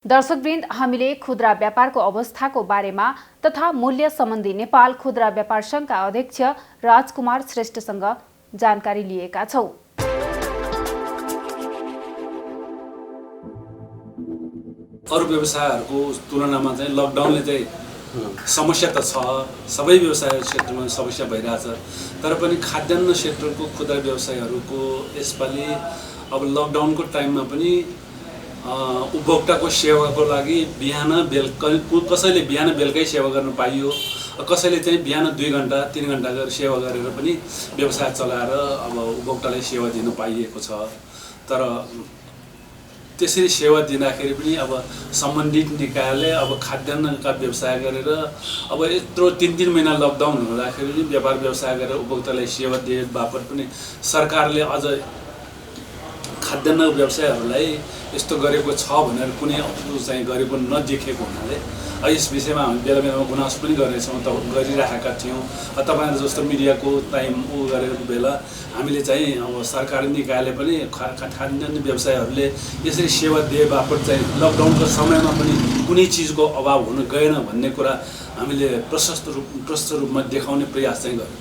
दर्शकवृन्द, हामीले खुद्रा व्यापारको अवस्थाको बारेमा तथा मूल्य सम्बन्धी नेपाल खुद्रा व्यापार संघका अध्यक्ष राजकुमार श्रेष्ठसँग जानकारी लिएका छौं। अरु व्यवसायहरूको तुलनामा चाहिँ लकडाउनले चाहिँ समस्या त छ, सबै व्यवसाय क्षेत्रमा समस्या भइरहेछ। तर पनि खाद्यान्न क्षेत्रको खुद्रा व्यवसायहरूको यसपालि अब लकडाउनको टाइममा पनि उपभोक्ताको सेवाको लागि बिहान बेलुका कसैले बिहान बेलुकै सेवा गर्न पाइयो, कसैले चाहिँ बिहान 2 घण्टा 3 घण्टा गरेर सेवा गरेर पनि व्यवसाय चलाएर अब उपभोक्तालाई सेवा दिन पाइएको छ। तर त्यसरी सेवा दिँदाखेरि पनि अब सम्बन्धित निकायले अब खाद्यान्नका व्यवसाय गरेर अब यत्रो 3-3 महिना लकडाउन हुँदाखेरि पनि व्यापार व्यवसाय गरेर उपभोक्तालाई सेवा दिए बापत पनि सरकारले अझ खाद्यान्न व्यवसायहरूलाई यस्तो गरेको छ भनेर कुनै चाहिँ गरेको नदेखेको हुनाले यस विषयमा हामी बेला बेलामा गुनासो पनि गरिरहेका थियौँ। तपाईहरु जस्तो मिडियाको टाइम गरेको बेला हामीले चाहिँ अब सरकारी निकायले पनि खाद्यान्न व्यवसायहरूले यसरी सेवा दिए बापत चाहिँ लकडाउनको समयमा पनि कुनै चिजको अभाव हुन गएन भन्ने कुरा हामीले प्रशस्त रूपमा देखाउने प्रयास चाहिँ गर्यौँ।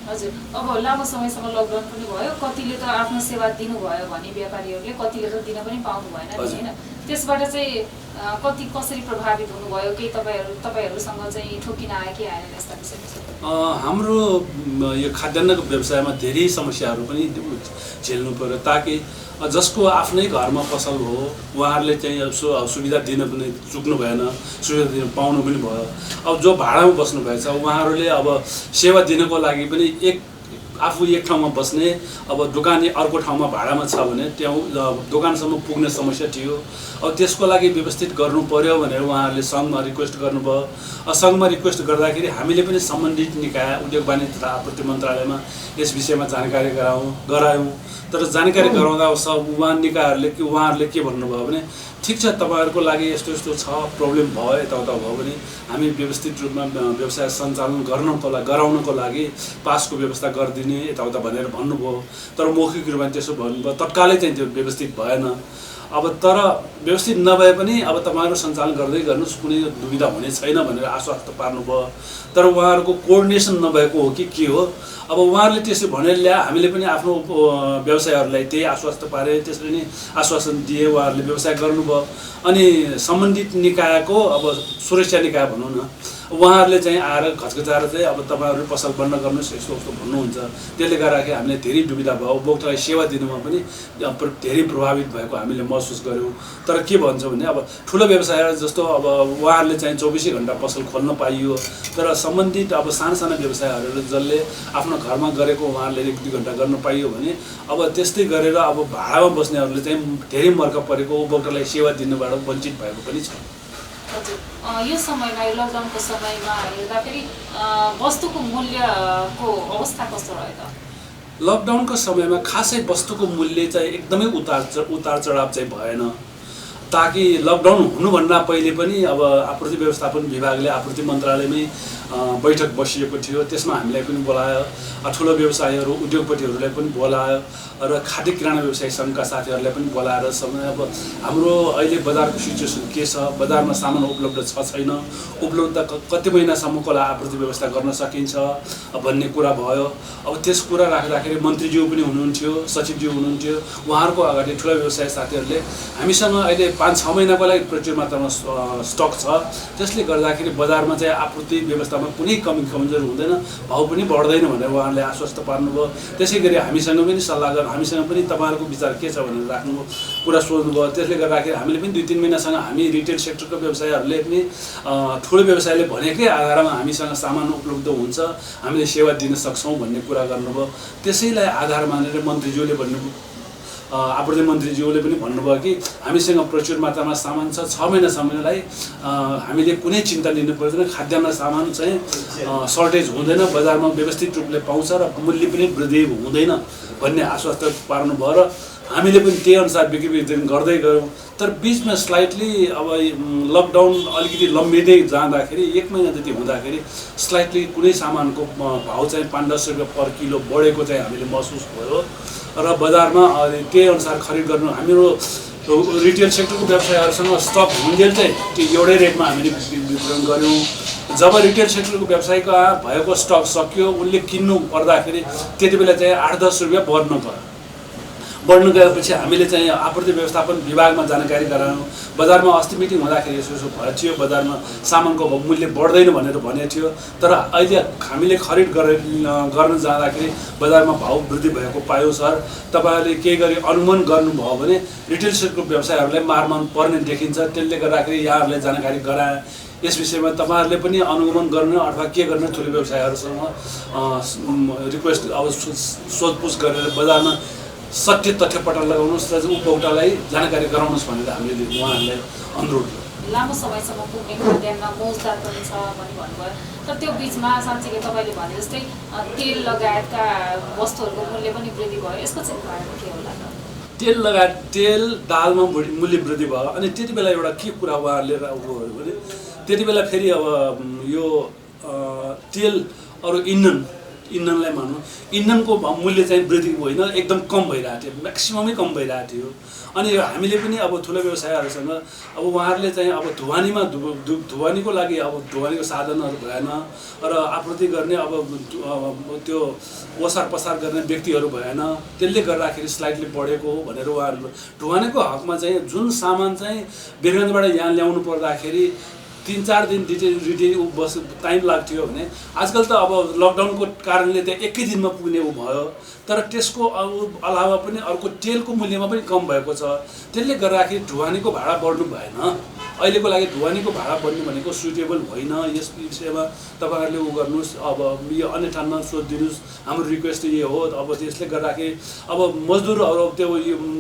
हजुर, अब लामो समयसम्म लकडाउन पनि भयो, कतिले त आफ्नो सेवा दिनुभयो भने व्यापारीहरूले, कतिले त दिन पनि पाउनु भएन हैन। त्यसबाट चाहिँ कति कसरी प्रभावित हुनुभयो, के तपाईहरुसँग चाहिँ ठोकिन आए कि आएन यस्ता विषयमा? हाम्रो यो खाद्यान्नको व्यवसायमा धेरै समस्याहरू पनि झेल्नु पर्यो, ताकि जसको आफ्नै घरमा पसल हो उहाँहरूले चाहिँ सुविधा दिन पनि चुक्नु भएन, सुविधा दिन पाउनु पनि भयो। अब जो भाडामा बस्नु भएछ उहाँहरूले अब सेवा दिनको लागि पनि आफू एक ठाउँमा बस्ने, अब दोकानी अर्को ठाउँमा भाडामा छ भने त्यहाँ दोकानसम्म पुग्ने समस्या थियो। अब त्यसको लागि व्यवस्थित गर्नु पर्यो भनेर उहाँहरूले सङ्घमा रिक्वेस्ट गर्नुभयो। सङ्घमा रिक्वेस्ट गर्दाखेरि हामीले पनि सम्बन्धित निकाय उद्योग वाणिज्य तथा आपूर्ति मन्त्रालयमा यस विषयमा जानकारी गरायौँ। तर जानकारी गराउँदा उहाँहरूले के भन्नुभयो भने ठिक छ, तपाईहरुको लागि यस्तो यस्तो छ, प्रब्लम भयो, यताउता भयो भने हामी व्यवस्थित रूपमा व्यवसाय सञ्चालन गराउनको लागि पासको व्यवस्था गरिदिने यताउता भनेर भन्नुभयो। तर मौखिक रूपमा त्यसो भन्नुभयो, तत्कालै चाहिँ त्यो व्यवस्थित भएन। अब तर व्यवस्थित नभए पनि अब तपाईहरु सञ्चालन गर्दै गर्नुस्, कुनै दुविधा हुने छैन भनेर आश्वस्त पार्नुभयो। तर उहाँहरूको कोअर्डिनेसन नभएको हो कि के हो, अब उहाँहरूले त्यसो भनेर हामीले पनि आफ्नो व्यवसायहरूलाई त्यही आश्वस्त पारे, त्यसरी नै आश्वासन दिए, उहाँहरूले व्यवसाय गर्नुभयो। अनि सम्बन्धित निकायको अब सुरक्षा निकाय भनौँ न, उहाँहरूले चाहिँ आएर घचघचाएर चाहिँ अब तपाईहरु पसल बन्द गर्नुस् यस्तो उस्तो भन्नुहुन्छ। त्यसले गर्दाखेरि हामीले धेरै दुविधा भयो, उपभोक्तालाई सेवा दिनुमा पनि धेरै प्रभावित भएको हामीले महसुस गर्यौँ। तर के भन्छ भने अब ठुलो व्यवसाय जस्तो अब उहाँहरूले चाहिँ 24 घण्टा पसल खोल्न पाइयो, तर सम्बन्धित अब साना व्यवसायहरूले जसले आफ्नो घरमा गरेको उहाँहरूले 1-2 घण्टा गर्न पाइयो भने अब त्यस्तै गरेर अब भाडामा बस्नेहरूले चाहिँ धेरै मर्का परेको, उपभोक्तालाई सेवा दिनुबाट वञ्चित भएको पनि छ। हजुर, यो समयमा यो लकडाउनको समयमा हेर्दाखेरि वस्तुको मूल्यको अवस्था कस्तो रह्यो त? लकडाउनको समयमा खासै वस्तुको मूल्य चाहिँ एकदमै उतार चढाव चाहिँ भएन। ताकि लकडाउन हुनुभन्दा पहिले पनि अब आपूर्ति व्यवस्थापन विभागले आपूर्ति मन्त्रालयमै बैठक बसिएको थियो। त्यसमा हामीलाई पनि बोलायो, ठुलो व्यवसायहरू उद्योगपतिहरूलाई पनि बोलायो र खाद्य किराना व्यवसाय सङ्घका साथीहरूलाई पनि बोलाएर अब हाम्रो अहिले बजारको सिचुएसन के छ, बजारमा सामान उपलब्ध छ छैन, उपलब्ध कति महिनासम्मको लागि आपूर्ति व्यवस्था गर्न सकिन्छ भन्ने कुरा भयो। अब त्यस कुरा राख्दाखेरि मन्त्रीज्यू पनि हुनुहुन्थ्यो, सचिवज्यू हुनुहुन्थ्यो। उहाँहरूको अगाडि ठुलो व्यवसाय साथीहरूले हामीसँग अहिले 5-6 महिनाको लागि प्रचुर मात्रामा स्टक छ, त्यसले गर्दाखेरि बजारमा चाहिँ आपूर्ति व्यवस्थामा कुनै कमी कमजोर हुँदैन, भाउ पनि बढ्दैन भनेर उहाँहरूले आश्वस्त पार्नुभयो। त्यसै गरी हामीसँग पनि सल्लाह गरेर हामीसँग पनि तपाईहरुको विचार के छ भनेर राख्नुभयो, कुरा सोध्नुभयो। त्यसले गर्दाखेरि हामीले पनि 2-3 महिनासँग हामी रिटेल सेक्टरको व्यवसायहरूले पनि ठुलो व्यवसायले भनेकै आधारमा हामीसँग सामान उपलब्ध हुन्छ, हामीले सेवा दिन सक्छौँ भन्ने कुरा गर्नुभयो। त्यसैलाई आधार मानेर मन्त्रीज्यूले आपूर्ति मन्त्रीज्यूले पनि भन्नुभयो कि हामीसँग प्रचुर मात्रामा सामान छ, 6 महिनासम्मलाई हामीले कुनै चिन्ता लिनु पर्दैन, खाद्यान्न सामान चाहिँ सर्टेज हुँदैन, बजारमा व्यवस्थित रूपले पाउँछ र मूल्य पनि वृद्धि हुँदैन भन्ने आश्वस्त पार्नुभयो। र हामीले पनि त्यही अनुसार बिक्री गर्दै गयौँ। तर बिचमा स्लाइटली अब लकडाउन अलिकति लम्बिँदै जाँदाखेरि 1 महिना जति हुँदाखेरि स्लाइटली कुनै सामानको भाउ चाहिँ 5-10 रुपियाँ पर किलो बढेको चाहिँ हामीले महसुस भयो र बजारमा त्यही अनुसार खरिद गर्नु हाम्रो रिटेल सेक्टरको व्यवसायहरूसँग स्टक हुन्जेल चाहिँ त्यो एउटै रेटमा हामीले वितरण गऱ्यौँ। जब रिटेल सेक्टरको व्यवसायको भएको स्टक सक्यो उसले किन्नु पर्दाखेरि त्यति बेला चाहिँ 8-10 रुपियाँ बढ्नु गएपछि हामीले चाहिँ आपूर्ति व्यवस्थापन विभागमा जानकारी गरायौँ। बजारमा अस्ति मिटिङ हुँदाखेरि यसो भएको थियो, बजारमा सामानको मूल्य बढ्दैन भनेर भनेको थियो, तर अहिले हामीले खरिद गर्न जाँदाखेरि बजारमा भाउ वृद्धि भएको पायौँ। सर तपाईँहरूले केही गरी अनुमान गर्नुभयो भने रिटेल सेक्टरको व्यवसायहरूलाई मारमा पर्ने देखिन्छ। त्यसले गर्दाखेरि यहाँहरूलाई जानकारी गराएँ। यस विषयमा तपाईँहरूले पनि अनुगमन गर्न अथवा के गर्ने ठुलो व्यवसायहरूसँग रिक्वेस्ट अब सोधपुछ गरेर बजारमा सत्य तथ्य पत्ता लगाउनुहोस् र उपभोक्तालाई जानकारी गराउनुहोस् भनेर हामीले उहाँहरूलाई अनुरोध गर्छौँ। लामो समयसम्म पुग्ने खाद्यान्नमा मौजदार पनि छ भनी भन्नुभयो, तर त्यो बिचमा साँच्चीकै तपाईँले भने जस्तै तेल लगायतका वस्तुहरूको मूल्य पनि वृद्धि भयो। यसको चाहिँ कारण के होला त? तेल लगायत तेल दालमा मूल्य वृद्धि भयो। अनि त्यति बेला एउटा के कुरा उहाँहरूले उयो भने त्यति बेला फेरि अब यो तेल अरू इन्धनलाई मानौँ, इन्धनको मूल्य चाहिँ वृद्धि होइन, एकदम कम भइरहेको थियो, म्याक्सिममै कम भइरहेको थियो। अनि हामीले पनि अब ठुलो व्यवसायहरूसँग अब उहाँहरूले चाहिँ अब ढुवानीको लागि अब ढुवानीको साधनहरू भएन र आपूर्ति गर्ने अब त्यो ओसार पसार गर्ने व्यक्तिहरू भएन, त्यसले गर्दाखेरि स्लाइटली बढेको हो भनेर उहाँहरू ढुवानीको हकमा चाहिँ जुन सामान चाहिँ वीरगन्जबाट यहाँ ल्याउनु पर्दाखेरि 3-4 दिन बस टाइम लाग्थ्यो भने आजकल त अब लकडाउनको कारणले त्यहाँ एकै दिनमा पुग्ने भयो। तर त्यसको अलावा पनि अर्को तेलको मूल्यमा पनि कम भएको छ। त्यसले गर्दाखेरि ढुवानीको भाडा बढ्नु भएन। अहिलेको लागि ढुवानीको भाडा बढ्नु भनेको सुटेबल होइन। यस विषयमा तपाईँहरूले उ गर्नुहोस्, अब यो अन्य ठाउँमा सोधिदिनुहोस्। हाम्रो रिक्वेस्ट यो हो। अब त्यसले गर्दाखेरि अब मजदुरहरू त्यो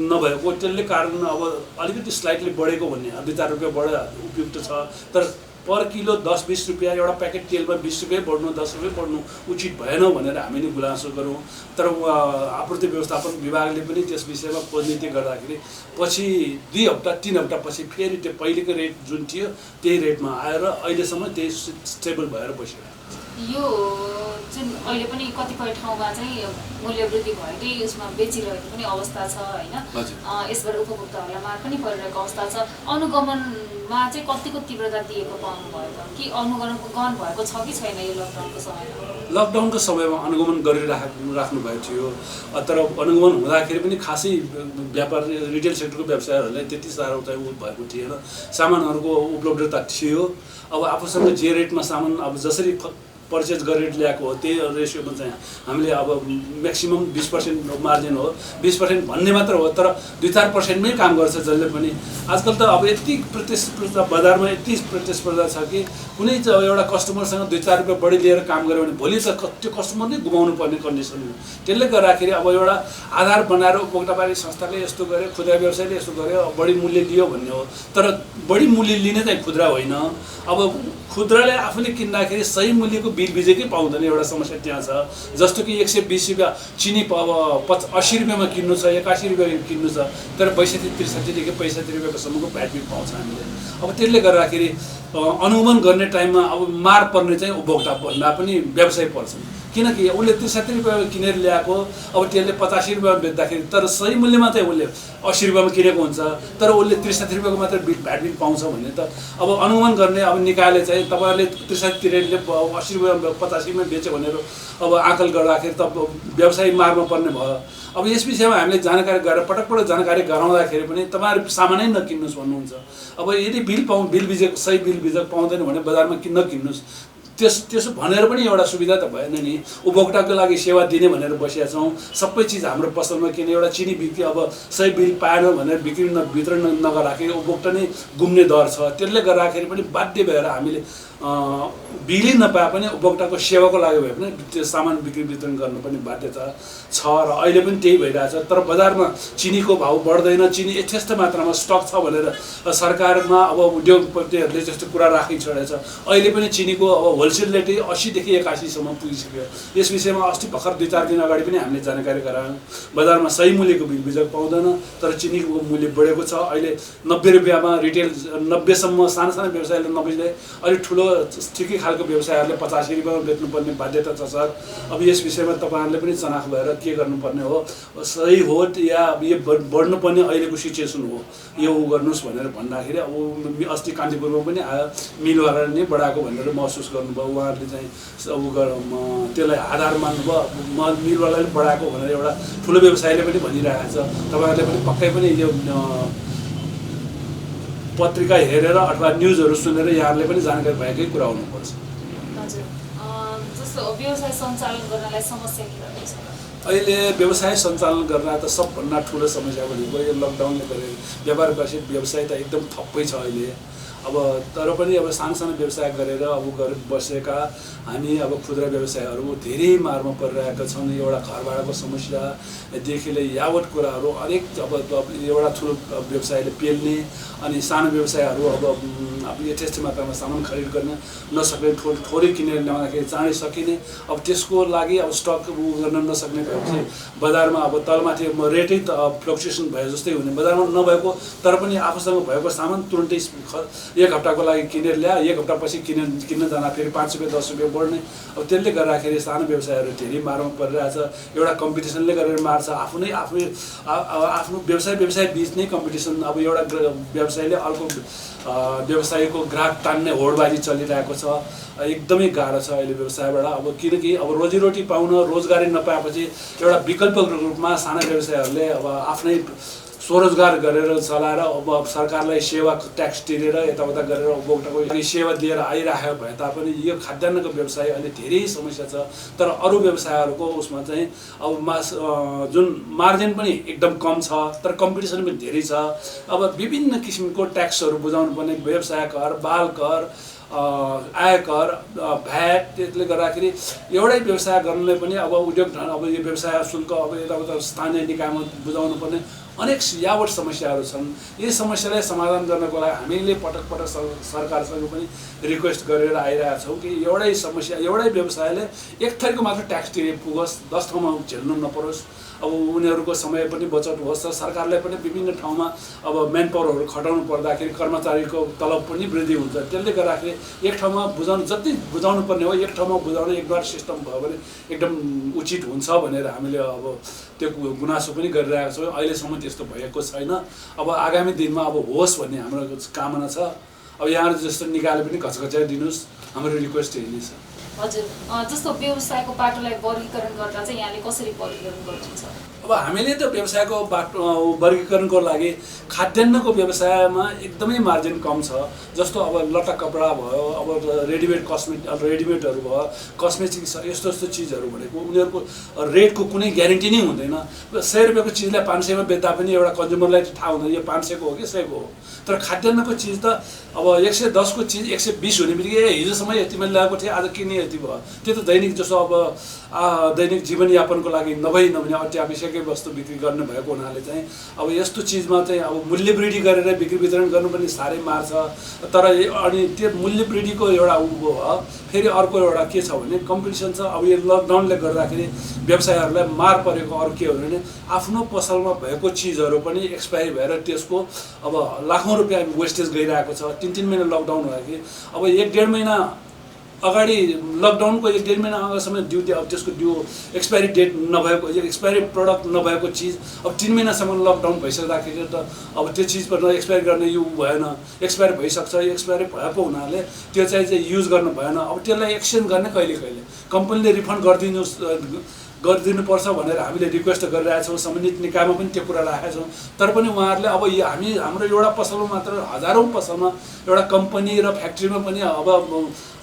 नभएको त्यसले कारण अब अलिकति स्लाइटली बढेको भन्ने 2-4 रुपियाँ बढे उपयुक्त छ। तर पर किलो 10-20 रुपियाँ एउटा प्याकेट तेलमा 20 रुपियाँ बढ्नु 10 रुपियाँ बढ्नु उचित भएन भनेर हामीले गुनासो गरौँ। तर आपूर्ति व्यवस्थापन विभागले पनि त्यस विषयमा खोजनीति गर्दाखेरि पछि 2 हप्ता 3 हप्ता पछि फेरि त्यो पहिलेको रेट जुन थियो त्यही रेटमा आएर अहिलेसम्म त्यही स्टेबल भएर बसिरहेको छ। यो जुन अहिले पनि कतिपय ठाउँमा चाहिँ मूल्य वृद्धि भएकै उसमा बेचिरहेको पनि अवस्था छ होइन, यसबाट उपभोक्ताहरूलाई मार पनि परिरहेको अवस्था छ। अनुगमनमा चाहिँ कतिको तीव्रता दिएको पाउनुभयो त? कि अनुगमन भएको छ कि छैन यो लकडाउनको समयमा? लकडाउनको समयमा अनुगमन गरिराख्नु भएको थियो, तर अनुगमन हुँदाखेरि पनि खासै व्यापार रिटेल सेक्टरको व्यवसायहरूलाई त्यति साह्रो चाहिँ भएको थिएन। सामानहरूको उपलब्धता थियो। अब आफूसँग जे रेटमा सामान अब जसरी पर्चेज गरेर ल्याएको हो त्यही रेसियोमा चाहिँ हामीले अब म्याक्सिमम 20% मार्जिन हो। 20% भन्ने मात्र हो, तर 2-4%मै काम गर्छ जसले पनि। आजकल त अब यति प्रतिस्पर्धा बजारमा यति प्रतिस्पर्धा छ कि कुनै चाहिँ एउटा कस्टमरसँग 2-4 रुपियाँ बढी लिएर काम गऱ्यो भने भोलि त त्यो कस्टमर नै गुमाउनु पर्ने कन्डिसन हो। त्यसले गर्दाखेरि अब एउटा आधार बनाएर उपभोक्तावादी संस्थाले यस्तो गर्यो, खुद्रा व्यवसायले यस्तो गर्यो, बढी मूल्य लियो भन्ने हो। तर बढी मूल्य लिने चाहिँ खुद्रा होइन। अब खुद्राले आफूले किन्दाखेरि सही मूल्यको बिल बिजेकै पाउँदैन, एउटा समस्या त्यहाँ छ। जस्तो कि 120 रुपियाँ चिनी अब 80 रुपियाँमा किन्नु छ, 81 रुपियाँ किन्नु छ, तर 62-63देखि 65 रुपियाँसम्मको भ्याट बिल पाउँछ हामीले। अब त्यसले गर्दाखेरि अनुगमन गर्ने टाइममा अब मार पर्ने चाहिँ उपभोक्ता भन्दा पनि व्यवसाय पर्छ। किनकि उसले 63 रुपियाँमा किनेर ल्याएको, अब त्यसले 85 रुपियाँमा बेच्दाखेरि तर सही मूल्यमा चाहिँ उसले 80 रुपियाँमा किनेको हुन्छ, तर उसले 63 रुपियाँको मात्र भ्याट बिल पाउँछ भने त अब अनुगमन गर्ने अब निकायले चाहिँ तपाईँहरूले 63ले 80 रुपियाँमा 85मा बेच्यो भनेर अब आकल गर्दाखेरि त व्यवसाय मारमा पर्ने भयो। अब यस विषयमा हामीले जानकारी गरेर पटक जानकारी गराउँदाखेरि पनि तपाईँहरू सामानै नकिन्नुहोस् भन्नुहुन्छ। अब यदि बिल बिजेको सही बिल बिजक पाउँदैन भने बजारमा नकिन्नुहोस्। त्यसो भनेर पनि एउटा सुविधा त भएन नि। उपभोक्ताको लागि सेवा दिने भनेर बसेका छौँ। सबै चिज हाम्रो पसलमा किने एउटा चिनी बिक्री अब सही बिल पाएन भनेर वितरण नगराखेरि उपभोक्ता नै गुम्ने दर छ। त्यसले गर्दाखेरि पनि बाध्य भएर हामीले बिलै नपाए पनि उपभोक्ताको सेवाको लागि भए पनि त्यो सामान बिक्री वितरण गर्न पनि बाध्यता छ र अहिले पनि त्यही भइरहेछ। तर बजारमा चिनीको भाउ बढ्दैन, चिनी यथेष्ट मात्रामा स्टक छ भनेर सरकारमा अब उद्योगपतिहरूले जस्तो कुरा राखिछोडेको छ। अहिले पनि चिनीको अब होलसेल रेटै 80 देखि 81 सम्म पुगिसक्यो। यस विषयमा अस्ति भर्खर 2-4 दिन अगाडि पनि हामीले जानकारी गरायौँ। बजारमा सही मूल्यको बिजक पाउँदैन, तर चिनीको मूल्य बढेको छ। अहिले 90 रुपियाँमा रिटेल 90 सम्म साना व्यवसायले 90ले, अलि ठुलो ठिकै खालको व्यवसायहरूले 85 रुपियाँमा बेच्नुपर्ने बाध्यता छ सर। अब यस विषयमा तपाईहरुले पनि चनाख भएर के गर्नुपर्ने हो, सही हो या यो बढ्नुपर्ने अहिलेको सिचुएसन हो, यो गर्नुस् भनेर भन्दाखेरि अब अस्ति कान्तिपुरमा पनि आयो, मिलवाला नै बढाएको भनेर महसुस गर्नुभयो उहाँहरूले चाहिँ। त्यसलाई आधार मान्नुभयो, मिलवालाले बढाएको भनेर एउटा ठुलो व्यवसायले पनि भनिरहेको छ। तपाईहरुले पनि पक्कै पनि यो पत्रिका हेरेर अथवा न्युजहरू सुनेर यहाँहरूले पनि जानकारी भएकै कुरा हुनुपर्छ। हजुर, जस्तो व्यवसाय सञ्चालन गर्नलाई समस्या के रहेछ? अहिले व्यवसाय सञ्चालन गर्न त सबभन्दा ठुलो समस्या भनेको यो लकडाउनले गरेर व्यापार व्यवसाय त एकदम थप्पै छ अहिले। अब तर पनि अब सानो व्यवसाय गरेर बसेका हामी अब खुद्रा व्यवसायहरू धेरै मारमा परिरहेका छन्। एउटा घर भाडाको समस्यादेखि लिएर यावत कुराहरू अनेक अब एउटा ठुलो व्यवसायले पेल्ने, अनि सानो व्यवसायहरू अब यथेष्ट मात्रामा सामान खरिद गर्न नसक्ने, थोरै किनेर ल्याउँदाखेरि चाँडै सकिने, अब त्यसको लागि अब स्टक गर्न नसक्ने भएपछि बजारमा अब तलमाथि रेटै त फ्लक्चुएसन भए जस्तै हुने, बजारमा नभएको तर पनि आफूसँग भएको सामान तुरुन्तै 1 हप्ताको लागि किनेर ल्या, 1 हप्तापछि किन्न जाँदा फेरि 5 रुपियाँ 10 रुपियाँ बढ्ने। अब त्यसले गर्दाखेरि सानो व्यवसायहरू धेरै मारमा परिरहेछ। एउटा कम्पिटिसनले गरेर मार्छ, आफ्नो व्यवसाय बीच नै कम्पिटिसन। अब एउटा व्यवसायले अर्को व्यवसायको ग्राहक तान्ने होडबाजी चलिरहेको छ। एकदमै गाह्रो छ अहिले व्यवसायबाट। अब किनकि अब रोजीरोटी पाउन रोजगारी नपाएपछि एउटा विकल्पको रूपमा साना व्यवसायहरूले अब आफ्नै स्वरोजगार गरेर चलाएर अब सरकारलाई सेवा ट्याक्स तिरेर यताउता गरेर उपभोक्ताको सेवा दिएर आइरहेको भए तापनि यो खाद्यान्नको व्यवसाय अहिले धेरै समस्या छ। तर अरू व्यवसायहरूको उसमा चाहिँ अब जुन मार्जिन पनि एकदम कम छ, तर कम्पिटिसन पनि धेरै छ। अब विभिन्न किसिमको ट्याक्सहरू बुझाउनु पर्ने, व्यवसाय कर, बाल कर, आयकर, भ्याट, त्यसले गर्दाखेरि एउटै व्यवसाय गर्नले पनि अब उद्योग अब यो व्यवसाय शुल्क अब यताउता स्थानीय निकायमा बुझाउनु पर्ने अनेक यावत समस्याहरू छन्। यी समस्यालाई समाधान गर्नको लागि हामीले पटक सरकारसँग पनि रिक्वेस्ट गरेर आइरहेका छौँ कि एउटै व्यवसायले एक थरीको मात्र ट्याक्स तिरे पुगोस्, 10 ठाउँमा झेल्नु नपरोस्। अब उनीहरूको समय पनि बचत होस् र सरकारलाई पनि विभिन्न ठाउँमा अब म्यान पावरहरू खटाउनु पर्दाखेरि कर्मचारीको तलब पनि वृद्धि हुन्छ। त्यसले गर्दाखेरि एक ठाउँमा जति बुझाउनु पर्ने हो एक ठाउँमा बुझाउने एकबार सिस्टम भयो भने एकदम उचित हुन्छ भनेर हामीले अब त्यो गुनासो पनि गरिरहेका छौँ। अहिलेसम्म त्यस्तो भएको छैन। अब आगामी दिनमा अब होस् भन्ने हाम्रो कामना छ। अब यहाँहरू जस्तो निकाले पनि घचघच्याइदिनुहोस्, हाम्रो रिक्वेस्ट यही नै छ। हजुर, जस्तो व्यवसायको पाटोलाई वर्गीकरण गर्दा चाहिँ यहाँले कसरी वर्गीकरण गर्नुहुन्छ? अब हामीले त व्यवसायको वर्गीकरणको लागि खाद्यान्नको व्यवसायमा एकदमै मार्जिन कम छ। जस्तो अब लट्टा कपडा भयो, अब रेडिमेडहरू भयो, कस्मेटिक्स, यस्तो चिजहरू भनेको उनीहरूको रेटको कुनै ग्यारेन्टी नै हुँदैन। 100 रुपियाँको चिजलाई 500 मा बेच्दा पनि एउटा कन्ज्युमरलाई थाहा हुँदैन यो 500 को हो कि 100 को हो। तर खाद्यान्नको चिज त अब 110 को चिज 120 हुने बित्तिकै हिजोसम्म यतिमा ल्याएको थिएँ आज किने यति भयो। त्यो त दैनिक जस्तो अब दैनिक जीवनयापनको लागि नभने अत्यावश्यक वस्तु बिक्री गर्ने भएको हुनाले चाहिँ अब यस्तो चिजमा चाहिँ अब मूल्य वृद्धि गरेर बिक्री वितरण गर्नु पनि साह्रै मार्छ। तर अनि त्यो मूल्य वृद्धिको एउटा भयो। फेरि अर्को एउटा के छ भने कम्पिटिसन छ। अब यो लकडाउनले गर्दाखेरि व्यवसायहरूलाई मार परेको अरू के हो भने आफ्नो पसलमा भएको चिजहरू पनि एक्सपायर भएर त्यसको अब लाखौँ रुपियाँ वेस्टेज गइरहेको छ। 3-3 महिना लकडाउन भयो कि अब 1-1.5 महिना अगाडि लकडाउनको 1-1.5 महिना अगाडिसम्म ड्युटी अब त्यसको एक्सपायरी डेट नभएको एक्सपायरी प्रडक्ट नभएको चिज अब 3 महिनासम्म लकडाउन भइसक्दाखेरि त अब त्यो चिज पर एक्सपायर गर्ने यो भएन। एक्सपायर भइसक्छ, एक्सपायर भएको हुनाले त्यो चाहिँ युज गर्नु भएन। अब त्यसलाई एक्सचेन्ज गर्ने कहिले कम्पनीले रिफन्ड गरिदिनुपर्छ भनेर हामीले रिक्वेस्ट गरिरहेका छौँ। सम्बन्धित निकायमा पनि त्यो कुरा राखेका छौँ। तर पनि उहाँहरूले अब हाम्रो एउटा पसलमा मात्र हजारौँ पसलमा एउटा कम्पनी र फ्याक्ट्रीमा पनि अब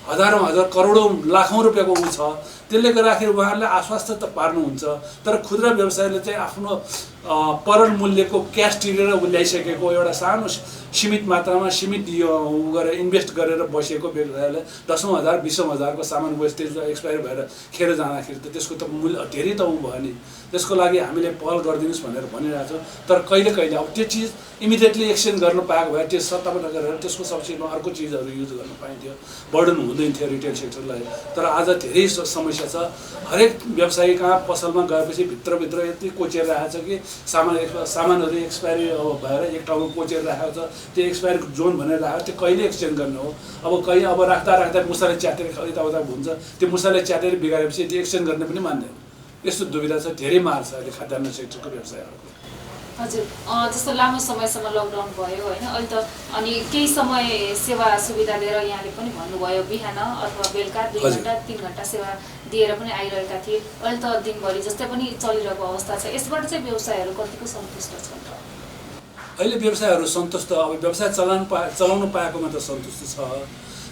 हजारौँ हजार करोडौँ लाखौँ रुपियाँको छ। त्यसले गर्दाखेरि उहाँहरूले आश्वस्त त पार्नुहुन्छ। तर खुद्रा व्यवसायले चाहिँ आफ्नो परल मूल्यको क्यास तिरेर ल्याइसकेको एउटा सानो सीमित मात्रामा सीमित यो गरेर इन्भेस्ट गरेर बसेको व्यवसायले 10,000 20,000को सामान वेस्टेज एक्सपायर भएर खेर जाँदाखेरि त त्यसको त मूल्य धेरै त भयो नि। त्यसको लागि हामीले पहल गरिदिनुहोस् भनेर भनिरहेको छौँ। तर कहिले कहिले अब त्यो चिज इमिडिएटली एक्सचेन्ज गर्न पाएको भए त्यो सत्तापन्न गरेर त्यसको सब्सिडीमा अर्को चिजहरू युज गर्न पाइन्थ्यो, बर्डन हुँदैन थियो रिटेल सेक्टरलाई। तर आज धेरै समस्या छ। हरेक व्यवसायी कहाँ पसलमा गएपछि भित्रभित्र यति कोचेर राखेको छ कि सामानहरू एक्सपायरी भएर एक ठाउँमा कोचेर राखेको छ। त्यो एक्सपायर जोन भनेर राखेको त्यो कहिले एक्सचेन्ज गर्ने हो? अब राख्दा मुसाले च्यातेर यताउता हुन्छ, त्यो मुसाले च्यातेर बिगारेपछि त्यो एक्सचेन्ज गर्ने पनि मान्दैन। यस्तो दुविधा छ, धेरै मार छ अहिले खाद्यान्न सेक्टरको व्यवसायहरूको। हजुर, जस्तो लामो समयसम्म लकडाउन भयो होइन, अहिले त अनि केही समय सेवा सुविधा दिएर यहाँले पनि भन्नुभयो बिहान अथवा बेलुका 2 घन्टा 3 घन्टा सेवा दिएर पनि आइरहेका थिए। अहिले त दिनभरि जस्तै पनि चलिरहेको अवस्था छ। यसबाट चाहिँ व्यवसायहरू कतिको सन्तुष्ट छन्? अहिले व्यवसायहरू सन्तुष्ट, अब व्यवसाय चलाउनु पाएकोमा त सन्तुष्ट छ।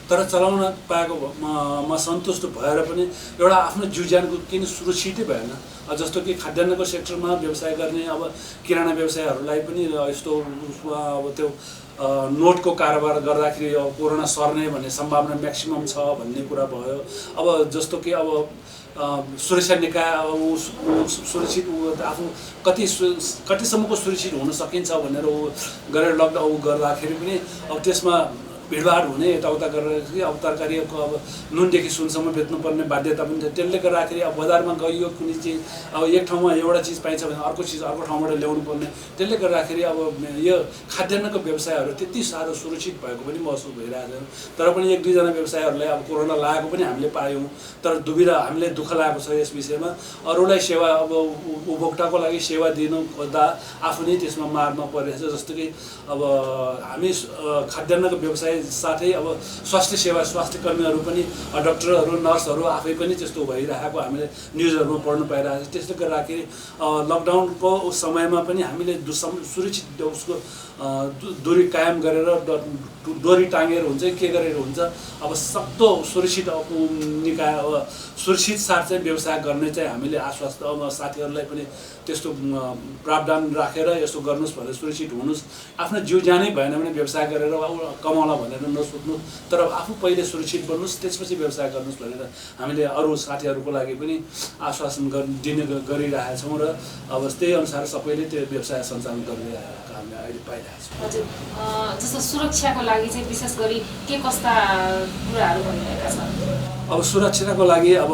तर चलाउन पाएकोमा सन्तुष्ट भएर पनि एउटा आफ्नो जीवज्यानको किन सुरक्षितै भएन। जस्तो कि खाद्यान्नको सेक्टरमा व्यवसाय गर्ने अब किराना व्यवसायहरूलाई पनि यस्तो अब त्यो नोटको कारोबार गर्दाखेरि अब कोरोना सर्ने भन्ने सम्भावना म्याक्सिमम छ भन्ने कुरा भयो। अब जस्तो कि अब सुरक्षा निकाय सुरक्षित आफू कतिसम्मको सुरक्षित हुन सकिन्छ भनेर गरेर लकडाउन गर्दाखेरि पनि अब त्यसमा भिडभाड हुने यताउता गरेर कि अब तरकारीको अब नुनदेखि सुनसम्म बेच्नुपर्ने बाध्यता पनि थियो। त्यसले गर्दाखेरि अब बजारमा गइयो कुनै चिज अब एक ठाउँमा एउटा चिज पाइन्छ भने अर्को चिज अर्को ठाउँबाट ल्याउनु पर्ने। त्यसले गर्दाखेरि अब यो खाद्यान्नको व्यवसायहरू त्यति साह्रो सुरक्षित भएको पनि महसुस भइरहेको छ। तर पनि 1-2 जना व्यवसायहरूलाई अब कोरोना लागेको पनि हामीले पायौँ। तर दुविधा हामीले दुःख लागेको छ यस विषयमा। अरूलाई सेवा अब उपभोक्ताको लागि सेवा दिनु खोज्दा आफू नै त्यसमा मारमा परिरहेछ। जस्तो कि अब हामी खाद्यान्नको व्यवसाय साथै अब स्वास्थ्य कर्मीहरू पनि डाक्टरहरू नर्सहरू आफै पनि त्यस्तो भइरहेको हामीले न्युजहरूमा पढ्नु पाइरहेको छ। त्यसले गर्दाखेरि लकडाउनको समयमा पनि हामीले सुरक्षित उसको दूरी कायम गरेर डोरी टाँगेर हुन्छ के गरेर हुन्छ अब सक्दो सुरक्षित निकाय अब सुरक्षित साथ चाहिँ व्यवसाय गर्ने चाहिँ हामीले आश्वस्त अब साथीहरूलाई पनि त्यस्तो प्रावधान राखेर यसो गर्नुहोस् भनेर सुरक्षित हुनुहोस्। आफ्नो जिउ ज्यानै भएन भने व्यवसाय गरेर कमाउला भनेर नसोच्नु, तर आफू पहिले सुरक्षित बन्नुहोस् त्यसपछि व्यवसाय गर्नुहोस् भनेर हामीले अरू साथीहरूको लागि पनि आश्वासन दिने गरिरहेका छौँ र अब त्यही अनुसार सबैले त्यो व्यवसाय सञ्चालन गरिरहेको हामीले अहिले पाइरहेको छौँ। हजुर, जस्तो सुरक्षाको लागि चाहिँ विशेष गरी के कस्ता कुराहरू भइरहेका छन्? अब सुरक्षाको लागि अब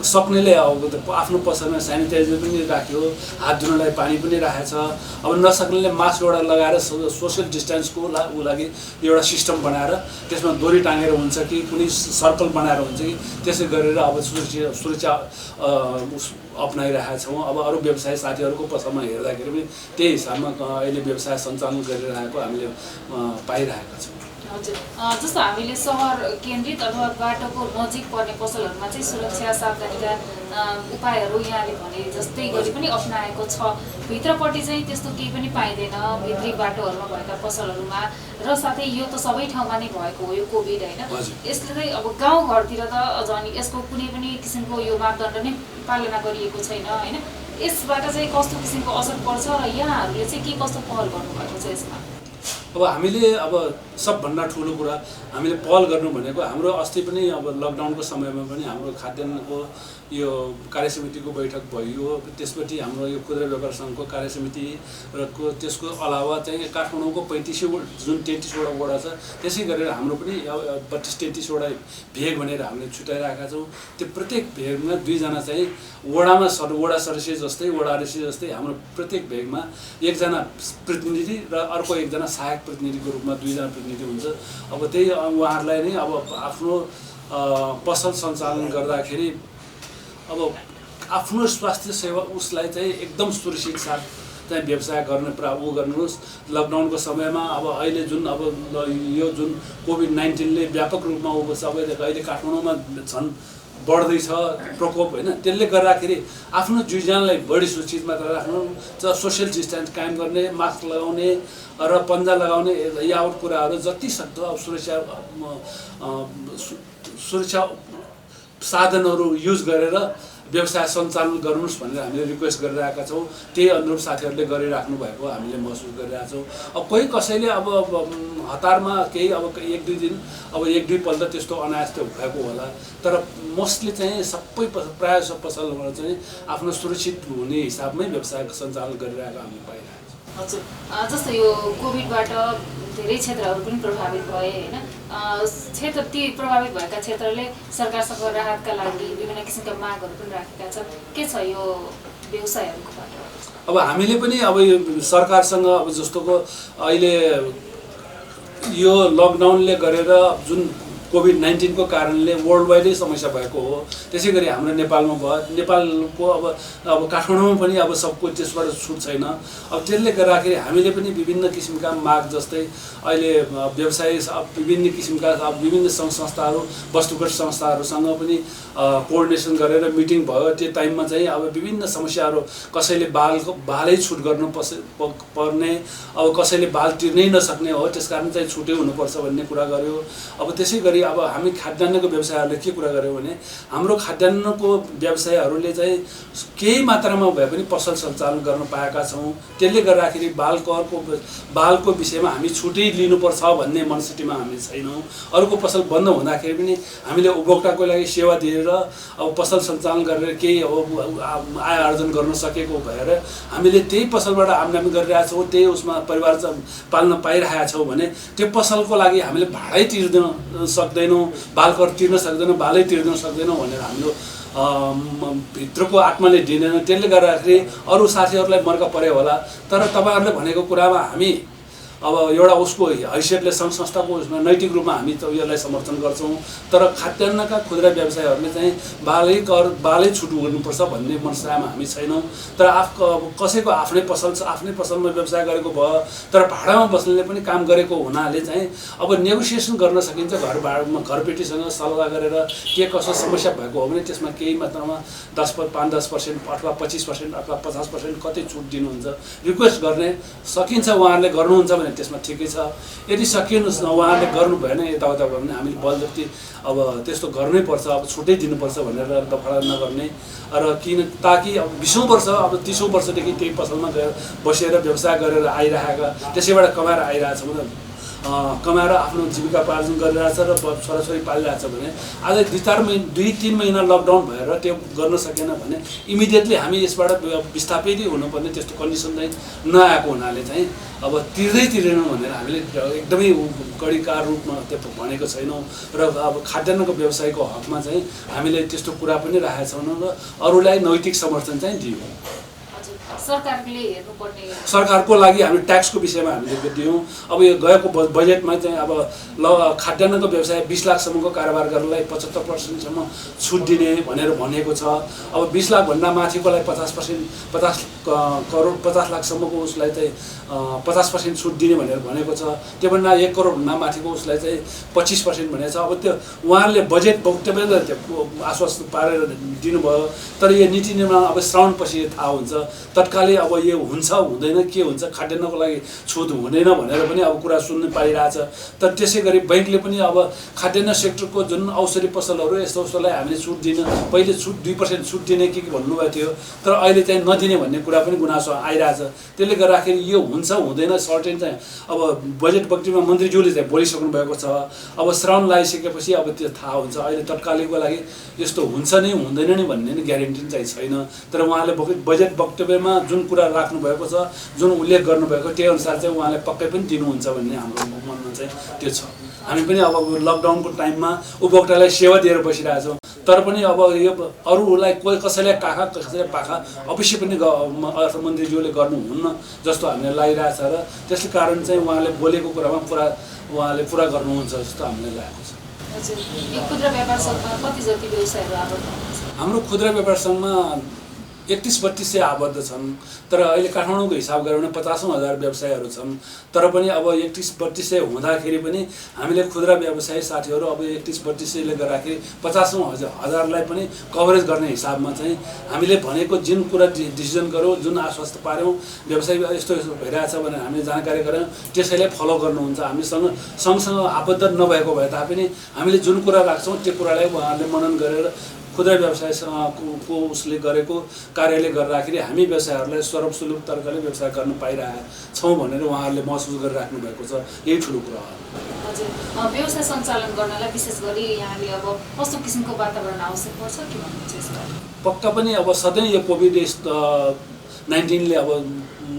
सक्नेले अब आफ्नो पसलमा सेनिटाइजर पनि राख्यो, हात धुनलाई पानी पनि राखेको छ। अब नसक्नेले मास्क एउटा लगाएर सोसियल डिस्टेन्सको लागि एउटा सिस्टम बनाएर त्यसमा डोरी टाँगेर हुन्छ कि कुनै सर्कल बनाएर हुन्छ कि त्यसै गरेर अब सुरक्षा अप्नाइरहेका छौँ। अब अरू व्यवसाय साथीहरूको पसलमा हेर्दाखेरि पनि त्यही हिसाबमा अहिले व्यवसाय सञ्चालन गरिरहेको हामीले पाइरहेका छौँ। हजुर, जस्तो हामीले सहर केन्द्रित अथवा बाटोको नजिक पर्ने पसलहरूमा चाहिँ सुरक्षा सावधानीका उपायहरू यहाँले भने जस्तै गरी पनि अप्नाएको छ। भित्रपट्टि चाहिँ त्यस्तो केही पनि पाइँदैन भित्री बाटोहरूमा भएका पसलहरूमा। र साथै यो त सबै ठाउँमा नै भएको हो यो कोभिड होइन। यसले चाहिँ अब गाउँघरतिर त अझ अनि यसको कुनै पनि किसिमको यो मापदण्ड नै पालना गरिएको छैन होइन। यसबाट चाहिँ कस्तो किसिमको असर पर्छ र यहाँहरूले चाहिँ के कस्तो पहल गर्नुभएको छ यसमा? अब हामीले अब सबभन्दा ठुलो कुरा हामीले पहल गर्नु भनेको हाम्रो अस्ति पनि अब लकडाउनको समयमा पनि हाम्रो खाद्यान्नको यो कार्यसमितिको बैठक भयो। त्यसपछि हाम्रो यो खुद्रा व्यापार सङ्घको कार्यसमिति र त्यसको अलावा चाहिँ काठमाडौँको 33वटा वडा छ त्यसै गरेर हाम्रो पनि 32-33वटा भेग भनेर हामीले छुट्याइरहेका छौँ। त्यो प्रत्येक भेगमा 2 जना चाहिँ वडा सदस्य जस्तै वडा अध्यक्ष जस्तै हाम्रो प्रत्येक भेगमा 1 जना प्रतिनिधि र अर्को 1 जना सहायक प्रतिनिधिको रूपमा 2 जना प्रतिनिधि हुन्छ। अब त्यही उहाँहरूलाई नै अब आफ्नो पसल सञ्चालन गर्दाखेरि अब आफ्नो स्वास्थ्य सेवा उसलाई चाहिँ एकदम सुरक्षित साथ चाहिँ व्यवसाय गर्ने गर्नुहोस्। लकडाउनको समयमा अब अहिले जुन अब यो जुन कोभिड-19ले व्यापक रूपमा सबैले अहिले काठमाडौँमा झन् बढ्दैछ प्रकोप होइन। त्यसले गर्दाखेरि आफ्नो जीवज्यानलाई बढी सुरक्षित मात्र राख्नु, सोसियल डिस्टेन्स कायम गर्ने, मास्क लगाउने र पन्जा लगाउने यावत कुराहरू जति सक्दो अब सुरक्षा साधनहरू युज गरेर व्यवसाय सञ्चालन गर्नुहोस् भनेर हामीले रिक्वेस्ट गरिरहेका छौँ। त्यही अनुरूप साथीहरूले गरिराख्नु भएको हामीले महसुस गरिरहेका छौँ। अब कोही कसैले अब हतारमा केही अब 1-2 दिन अब 1-2 पल्ट त्यस्तो अनायस्त भएको होला, तर मोस्टली चाहिँ सबै प्रायः सब पसलबाट चाहिँ आफ्नो सुरक्षित हुने हिसाबमै व्यवसाय सञ्चालन गरिरहेको हामीले पाइरहेको छौँ। हजुर, जस्तो यो कोभिडबाट धेरै क्षेत्रहरू पनि प्रभावित भए होइन, ती प्रभावित भएका क्षेत्रले सरकारसँग राहतका लागि विभिन्न किसिमका मागहरू पनि राखेका छन्। के छ यो व्यवसायहरूको बाटो? अब हामीले पनि अब यो सरकारसँग अब जस्तोको अहिले यो लकडाउनले गरेर जुन कोभिड-19 को कारणले वर्ल्ड वाइडै समस्या भएको हो, त्यसै गरी हाम्रो नेपालमा भयो। नेपालको अब काठमाडौँमा पनि अब सबको त्यसबाट छुट छैन। अब त्यसले गर्दाखेरि हामीले पनि विभिन्न किसिमका माग, जस्तै अहिले व्यवसाय विभिन्न किसिमका विभिन्न सङ्घ संस्थाहरू वस्तुगत संस्थाहरूसँग पनि कोअर्डिनेसन गरेर मिटिङ भयो। त्यो टाइममा चाहिँ अब विभिन्न समस्याहरू, कसैले बालै छुट गर्नु पर्ने, अब कसैले बाल तिर्नै नसक्ने हो, त्यसकारण चाहिँ छुटै हुनुपर्छ भन्ने कुरा गर्यो। अब त्यसै गरी अब हामी खाद्यान्नको व्यवसायहरूले के कुरा गर्यो भने हाम्रो खाद्यान्नको व्यवसायहरूले चाहिँ केही मात्रामा भए पनि पसल सञ्चालन गर्न पाएका छौँ। त्यसले गर्दाखेरि बालको विषयमा हामी छुटै लिनुपर्छ भन्ने मनस्थितिमा हामी छैनौँ। अरूको पसल बन्द हुँदाखेरि पनि हामीले उपभोक्ताको लागि सेवा दिएर अब पसल सञ्चालन गरेर केही अब आय आर्जन गर्न सकेको भएर हामीले त्यही पसलबाट आम्दानी गरिरहेका छौँ, त्यही उसमा परिवार पाल्न पाइरहेका छौँ भने त्यो पसलको लागि हामीले भाडै तिर्न सक्दैनौँ, बालकर तिर्न सक्दैनौँ, बालै तिर्न सक्दैनौँ भनेर हाम्रो भित्रको आत्माले दिँदैन। त्यसले गर्दाखेरि अरू साथीहरूलाई मर्का पर्यो होला, तर तपाईँहरूले भनेको कुरामा हामी अब एउटा उसको हैसियतले सङ्घ संस्थाको उसमा नैतिक रूपमा हामी त यसलाई समर्थन गर्छौँ। तर खाद्यान्नका खुद्रा व्यवसायहरूले चाहिँ बालै छुट गर्नुपर्छ भन्ने मनसायमा हामी छैनौँ। तर कसैको आफ्नै पसल छ, आफ्नै पसलमा व्यवसाय गरेको भयो, तर भाडामा बस्नेले पनि काम गरेको हुनाले चाहिँ अब नेगोसिएसन गर्न सकिन्छ। घरपेटीसँग सल्लाह गरेर के कसो समस्या भएको हो भने त्यसमा केही मात्रामा 5-10% अथवा 25% अथवा 50% कति छुट दिनुहुन्छ रिक्वेस्ट गर्ने सकिन्छ। उहाँहरूले गर्नुहुन्छ भने त्यसमा ठिकै छ। यदि सकिनु उहाँहरूले गर्नु भएन यताउता भयो भने हामीले बलजफ्ती अब त्यस्तो गर्नै पर्छ, अब छुटै दिनुपर्छ भनेर दफा नगर्ने। र ताकि अब 20औं वर्ष अब 30औं वर्षदेखि त्यही पसलमा गएर बसेर व्यवसाय गरेर आइरहेका, त्यसैबाट कमाएर आइरहेछ भने कमाएर आफ्नो जीविकापार्जन गरिरहेछ र छोराछोरी पालिरहेछ भने आज 2-3 महिना लकडाउन भएर त्यो गर्न सकेन भने इमिडिएटली हामी यसबाट विस्थापितै हुनुपर्ने त्यस्तो कन्डिसन चाहिँ नआएको हुनाले चाहिँ अब तिर्दैनौँ भनेर हामीले एकदमै कडिकार रूपमा त्यो भनेको छैनौँ। र अब खाद्यान्नको व्यवसायको हकमा चाहिँ हामीले त्यस्तो कुरा पनि राखेका छैनौँ र अरूलाई नैतिक समर्थन चाहिँ दियौँ। सरकारको लागि हामी ट्याक्सको विषयमा हामीले दियौँ। अब यो गएको बजेटमा चाहिँ अब खाद्यान्नको व्यवसाय 20 लाखसम्मको कारोबार गर्नलाई 75%सम्म छुट दिने भनेर भनेको छ। अब 20 लाखभन्दा माथिकोलाई 50 लाखसम्मको उसलाई चाहिँ 50% छुट दिने भनेर भनेको छ। त्योभन्दा 1 करोडभन्दा माथिको उसलाई चाहिँ 25% भनेको छ। अब त्यो उहाँहरूले बजेट वक्तव्यले त्यो आश्वस्त पारेर दिनुभयो। तर यो नीति निर्माण अब श्रावणपछि थाहा हुन्छ तत्कालै अब यो हुन्छ हुँदैन के हुन्छ, खाद्यान्नको लागि छुट हुँदैन भनेर पनि अब कुरा सुन्नु पाइरहेछ। तर त्यसै गरी बैंकले पनि अब खाद्यान्न सेक्टरको जुन औषधि पसलहरू यस्तोलाई हामीले छुट दिन, पहिले छुट 2% छुट दिने के भन्नुभएको थियो, तर अहिले चाहिँ नदिने भन्ने कुरा पनि गुनासो आइरहेछ। त्यसले गर्दाखेरि यो हुन्छ हुँदैन सर्टेन चाहिँ अब बजेट वक्तव्यमा मन्त्रीज्यूले चाहिँ बोलिसक्नु भएको छ। अब श्रावण लगाइसकेपछि अब त्यो थाहा हुन्छ। अहिले तत्कालीको लागि यस्तो हुन्छ नै हुँदैन नै भन्ने नि ग्यारेन्टी चाहिँ छैन। तर उहाँले बजेट वक्तव्यमा जुन कुरा राख्नु भएको छ, जुन उल्लेख गर्नुभएको त्यही अनुसार चाहिँ उहाँले पक्कै पनि दिनुहुन्छ भन्ने हाम्रो मनमा चाहिँ त्यो छ। हामी पनि अब लकडाउनको टाइममा उपभोक्तालाई सेवा दिएर बसिरहेछौँ, तर पनि अब यो अरूलाई कोही कसैलाई काखा कसैलाई पाखा अवश्य पनि अर्थमन्त्रीज्यूले गर्नुहुन्न जस्तो हामीलाई लागिरहेछ। र त्यसै कारण चाहिँ उहाँले बोलेको कुरामा उहाँले पुरा गर्नुहुन्छ जस्तो हामीलाई लागेको छ। हाम्रो खुद्रा व्यापार सङ्घमा 31-32 आबद्ध छन्। तर अहिले काठमाडौँको हिसाब गऱ्यो भने 50,000 व्यवसायहरू छन्। तर पनि अब 31-32 हुँदाखेरि पनि हामीले खुद्रा व्यवसायी साथीहरू अब 31-32ले गर्दाखेरि 50,000लाई पनि कभरेज गर्ने हिसाबमा चाहिँ हामीले भनेको जुन कुरा डिसिजन गऱ्यौँ, जुन आश्वस्त पार्यौँ, व्यवसाय यस्तो भइरहेछ भनेर हामीले जानकारी गऱ्यौँ, त्यसैलाई फलो गर्नुहुन्छ। हामीसँग सँगसँग आबद्ध नभएको भए तापनि हामीले जुन कुरा राख्छौँ त्यो कुरालाई उहाँहरूले मनन गरेर खुद्रा व्यवसायको उसले गरेको कार्यले गर्दाखेरि हामी व्यवसायहरूलाई सर्वसुलभ तरिकाले व्यवसाय गर्न पाइरहेका छौँ भनेर उहाँहरूले महसुस गरिराख्नु भएको छ। यही ठुलो कुरा हो। हजुर, व्यवसाय सञ्चालन गर्नलाई विशेष गरी यहाँले अब कस्तो किसिमको वातावरण आवश्यक पर्छ के भन्नुहुन्छ यसमा? पक्का पनि अब सधैँ यो कोभिड-19ले अब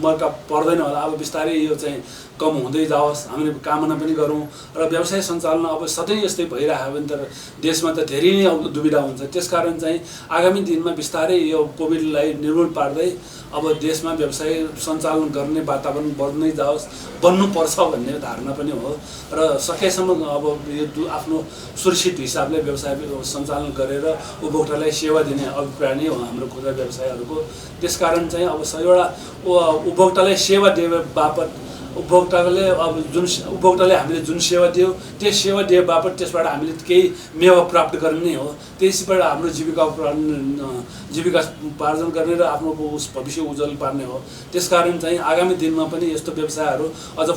मर्का पर्दैन होला। अब बिस्तारै यो चाहिँ कम हुँदै जाओस् हामीले कामना पनि गरौँ र व्यवसाय सञ्चालन अब सधैँ यस्तै भइरहेको भने त देशमा त धेरै नै अब दुविधा हुन्छ। त्यसकारण चाहिँ आगामी दिनमा बिस्तारै यो कोभिडलाई निर्मूल पार्दै अब देशमा व्यवसाय सञ्चालन गर्ने वातावरण बढ्दै जाओस्, बन्नुपर्छ भन्ने धारणा पनि हो र सकेसम्म अब यो आफ्नो सुरक्षित हिसाबले व्यवसाय सञ्चालन गरेर उपभोक्तालाई सेवा दिने अभिप्राय नै हो हाम्रो खुद्रा व्यवसायहरूको। त्यसकारण चाहिँ अब एउटा उपभोक्तालाई सेवा दिए बापत उपभोक्ताले हामीले जुन सेवा दियो त्यो सेवा दिए बापत त्यसबाट हामीले केही मेवा प्राप्त गर्ने नै हो। त्यसबाट हाम्रो जीविका उपार्जन गर्ने र आफ्नो भविष्य उज्जवल पार्ने हो। त्यसकारण चाहिँ आगामी दिनमा पनि यस्तो व्यवसायहरू अझ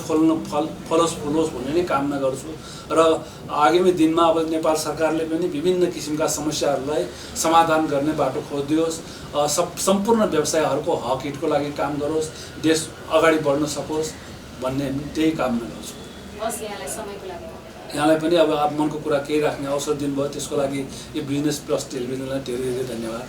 फलोस् फुलोस् भन्ने नै कामना गर्छु र आगामी दिनमा अब नेपाल सरकारले पनि विभिन्न किसिमका समस्याहरूलाई समाधान गर्ने बाटो खोजिदियोस्, सम्पूर्ण व्यवसायहरूको हक हितको लागि काम गरोस्, देश अगाडि बढ्न सकोस् भन्ने त्यही कामना गर्छु। हस्, यहाँलाई समयको लागि यहाँलाई पनि अब मनको कुरा केही राख्ने अवसर दिनुभयो त्यसको लागि यो बिजनेस प्लस टेलिभिजनलाई धेरै धेरै धन्यवाद।